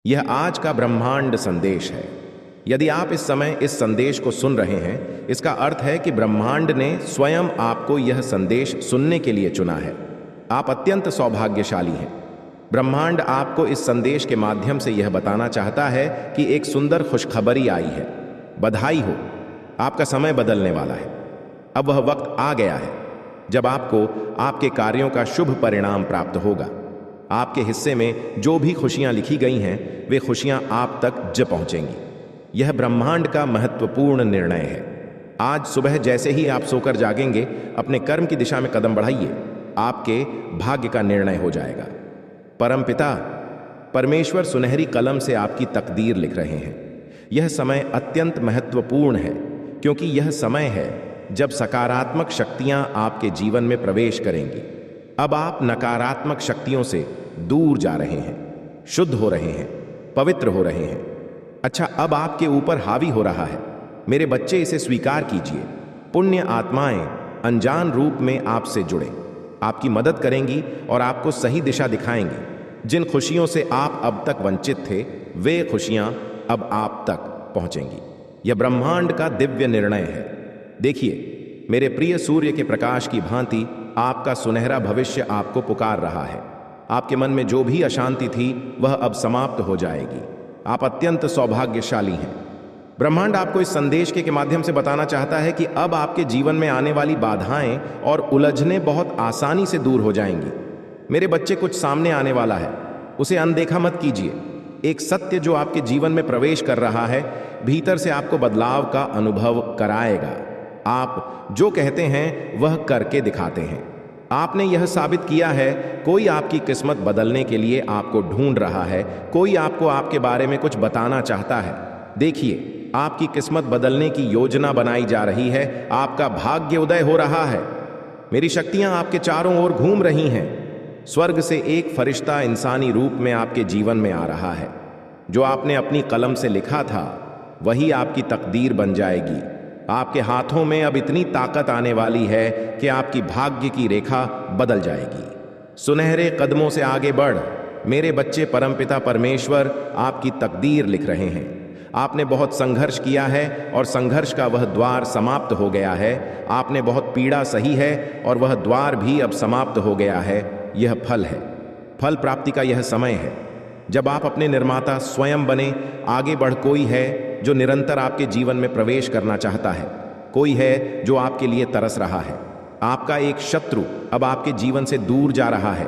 यह आज का ब्रह्मांड संदेश है। यदि आप इस समय इस संदेश को सुन रहे हैं, इसका अर्थ है कि ब्रह्मांड ने स्वयं आपको यह संदेश सुनने के लिए चुना है। आप अत्यंत सौभाग्यशाली हैं। ब्रह्मांड आपको इस संदेश के माध्यम से यह बताना चाहता है कि एक सुंदर खुशखबरी आई है। बधाई हो, आपका समय बदलने वाला है। अब वह वक्त आ गया है जब आपको आपके कार्यों का शुभ परिणाम प्राप्त होगा। आपके हिस्से में जो भी खुशियां लिखी गई हैं, वे खुशियां आप तक पहुंचेंगी। यह ब्रह्मांड का महत्वपूर्ण निर्णय है। आज सुबह जैसे ही आप सोकर जागेंगे, अपने कर्म की दिशा में कदम बढ़ाइए। आपके भाग्य का निर्णय हो जाएगा। परमपिता परमेश्वर सुनहरी कलम से आपकी तकदीर लिख रहे हैं। यह समय अत्यंत महत्वपूर्ण है, क्योंकि यह समय है जब सकारात्मक शक्तियां आपके जीवन में प्रवेश करेंगी। अब आप नकारात्मक शक्तियों से दूर जा रहे हैं, शुद्ध हो रहे हैं, पवित्र हो रहे हैं। अच्छा, अब आपके ऊपर हावी हो रहा है। मेरे बच्चे, इसे स्वीकार कीजिए। पुण्य आत्माएं अनजान रूप में आपसे जुड़े, आपकी मदद करेंगी और आपको सही दिशा दिखाएंगी। जिन खुशियों से आप अब तक वंचित थे, वे खुशियां अब आप तक पहुंचेंगी। यह ब्रह्मांड का दिव्य निर्णय है। देखिए, मेरे प्रिय सूर्य के प्रकाश की भांति आपका सुनहरा भविष्य आपको पुकार रहा है। आपके मन में जो भी अशांति थी, वह अब समाप्त हो जाएगी। आप अत्यंत सौभाग्यशाली हैं। ब्रह्मांड आपको इस संदेश के माध्यम से बताना चाहता है कि अब आपके जीवन में आने वाली बाधाएं और उलझनें बहुत आसानी से दूर हो जाएंगी। मेरे बच्चे, कुछ सामने आने वाला है, उसे अनदेखा मत कीजिए। एक सत्य जो आपके जीवन में प्रवेश कर रहा है, भीतर से आपको बदलाव का अनुभव कराएगा। आप जो कहते हैं वह करके दिखाते हैं। आपने यह साबित किया है। कोई आपकी किस्मत बदलने के लिए आपको ढूंढ रहा है। कोई आपको आपके बारे में कुछ बताना चाहता है। देखिए, आपकी किस्मत बदलने की योजना बनाई जा रही है। आपका भाग्य उदय हो रहा है। मेरी शक्तियां आपके चारों ओर घूम रही हैं। स्वर्ग से एक फरिश्ता इंसानी रूप में आपके जीवन में आ रहा है। जो आपने अपनी कलम से लिखा था, वही आपकी तकदीर बन जाएगी। आपके हाथों में अब इतनी ताकत आने वाली है कि आपकी भाग्य की रेखा बदल जाएगी। सुनहरे कदमों से आगे बढ़। मेरे बच्चे, परमपिता परमेश्वर आपकी तकदीर लिख रहे हैं। आपने बहुत संघर्ष किया है और संघर्ष का वह द्वार समाप्त हो गया है। आपने बहुत पीड़ा सही है और वह द्वार भी अब समाप्त हो गया है। यह फल है। फल प्राप्ति का यह समय है जब आप अपने निर्माता स्वयं बने। आगे बढ़। कोई है जो निरंतर आपके जीवन में प्रवेश करना चाहता है। कोई है जो आपके लिए तरस रहा है। आपका एक शत्रु अब आपके जीवन से दूर जा रहा है।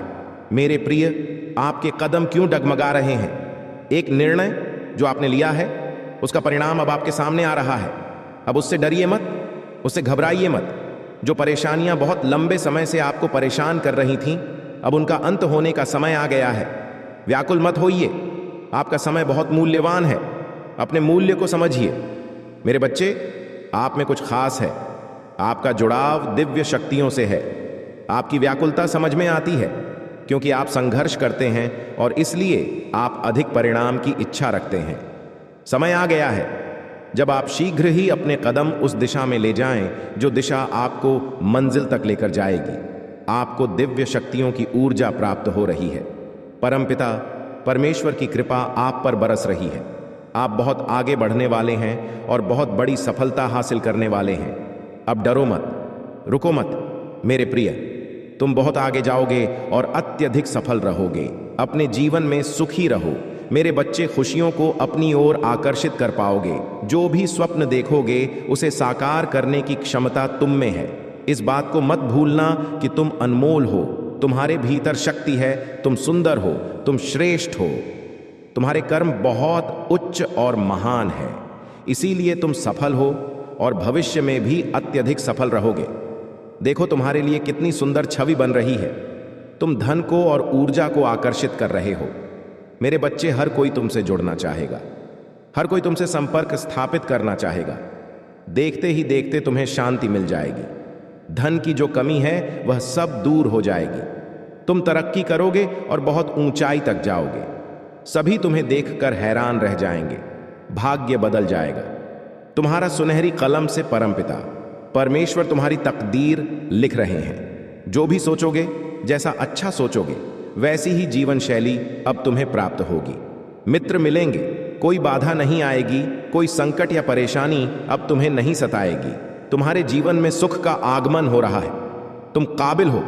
मेरे प्रिय, आपके कदम क्यों डगमगा रहे हैं? एक निर्णय जो आपने लिया है, उसका परिणाम अब आपके सामने आ रहा है। अब उससे डरिए मत, उससे घबराइए मत। जो परेशानियां बहुत लंबे समय से आपको परेशान कर रही थीं, अब उनका अंत होने का समय आ गया है। व्याकुल मत होइए। आपका समय बहुत मूल्यवान है। अपने मूल्य को समझिए। मेरे बच्चे, आप में कुछ खास है। आपका जुड़ाव दिव्य शक्तियों से है। आपकी व्याकुलता समझ में आती है, क्योंकि आप संघर्ष करते हैं और इसलिए आप अधिक परिणाम की इच्छा रखते हैं। समय आ गया है जब आप शीघ्र ही अपने कदम उस दिशा में ले जाएं जो दिशा आपको मंजिल तक लेकर जाएगी। आपको दिव्य शक्तियों की ऊर्जा प्राप्त हो रही है। परमपिता परमेश्वर की कृपा आप पर बरस रही है। आप बहुत आगे बढ़ने वाले हैं और बहुत बड़ी सफलता हासिल करने वाले हैं। अब डरो मत, रुको मत। मेरे प्रिय, तुम बहुत आगे जाओगे और अत्यधिक सफल रहोगे। अपने जीवन में सुखी रहो। मेरे बच्चे, खुशियों को अपनी ओर आकर्षित कर पाओगे। जो भी स्वप्न देखोगे, उसे साकार करने की क्षमता तुम में है। इस बात को मत भूलना कि तुम अनमोल हो। तुम्हारे भीतर शक्ति है। तुम सुंदर हो। तुम श्रेष्ठ हो। तुम्हारे कर्म बहुत उच्च और महान है। इसीलिए तुम सफल हो और भविष्य में भी अत्यधिक सफल रहोगे। देखो, तुम्हारे लिए कितनी सुंदर छवि बन रही है। तुम धन को और ऊर्जा को आकर्षित कर रहे हो। मेरे बच्चे, हर कोई तुमसे जुड़ना चाहेगा। हर कोई तुमसे संपर्क स्थापित करना चाहेगा। देखते ही देखते तुम्हें शांति मिल जाएगी। धन की जो कमी है, वह सब दूर हो जाएगी। तुम तरक्की करोगे और बहुत ऊंचाई तक जाओगे। सभी तुम्हें देखकर हैरान रह जाएंगे। भाग्य बदल जाएगा। तुम्हारा सुनहरी कलम से परमपिता परमेश्वर तुम्हारी तकदीर लिख रहे हैं। जो भी सोचोगे, जैसा अच्छा सोचोगे, वैसी ही जीवन शैली अब तुम्हें प्राप्त होगी। मित्र मिलेंगे, कोई बाधा नहीं आएगी, कोई संकट या परेशानी अब तुम्हें नहीं सताएगी। तुम्हारे जीवन में सुख का आगमन हो रहा है। तुम काबिल हो,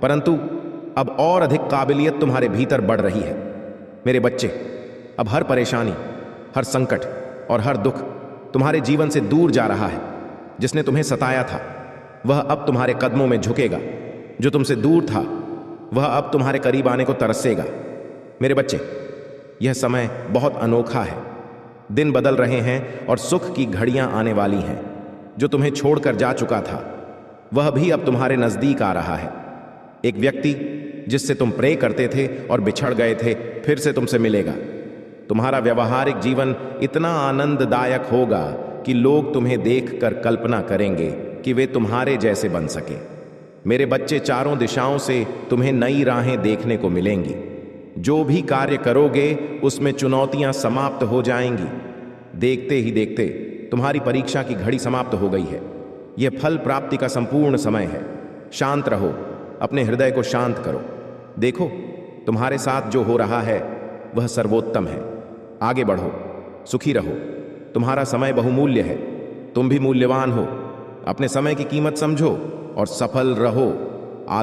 परंतु अब और अधिक काबिलियत तुम्हारे भीतर बढ़ रही है। मेरे बच्चे, अब हर परेशानी, हर संकट और हर दुख तुम्हारे जीवन से दूर जा रहा है। जिसने तुम्हें सताया था वह अब तुम्हारे कदमों में झुकेगा। जो तुमसे दूर था वह अब तुम्हारे करीब आने को तरसेगा। मेरे बच्चे, यह समय बहुत अनोखा है। दिन बदल रहे हैं और सुख की घड़ियां आने वाली हैं। जो तुम्हें छोड़कर जा चुका था वह भी अब तुम्हारे नजदीक आ रहा है। एक व्यक्ति जिससे तुम प्रे करते थे और बिछड़ गए थे, फिर से तुमसे मिलेगा। तुम्हारा व्यवहारिक जीवन इतना आनंददायक होगा कि लोग तुम्हें देखकर कल्पना करेंगे कि वे तुम्हारे जैसे बन सके। मेरे बच्चे, चारों दिशाओं से तुम्हें नई राहें देखने को मिलेंगी। जो भी कार्य करोगे उसमें चुनौतियां समाप्त हो जाएंगी। देखते ही देखते तुम्हारी परीक्षा की घड़ी समाप्त हो गई है। यह फल प्राप्ति का संपूर्ण समय है। शांत रहो, अपने हृदय को शांत करो। देखो, तुम्हारे साथ जो हो रहा है वह सर्वोत्तम है। आगे बढ़ो, सुखी रहो। तुम्हारा समय बहुमूल्य है। तुम भी मूल्यवान हो। अपने समय की कीमत समझो और सफल रहो।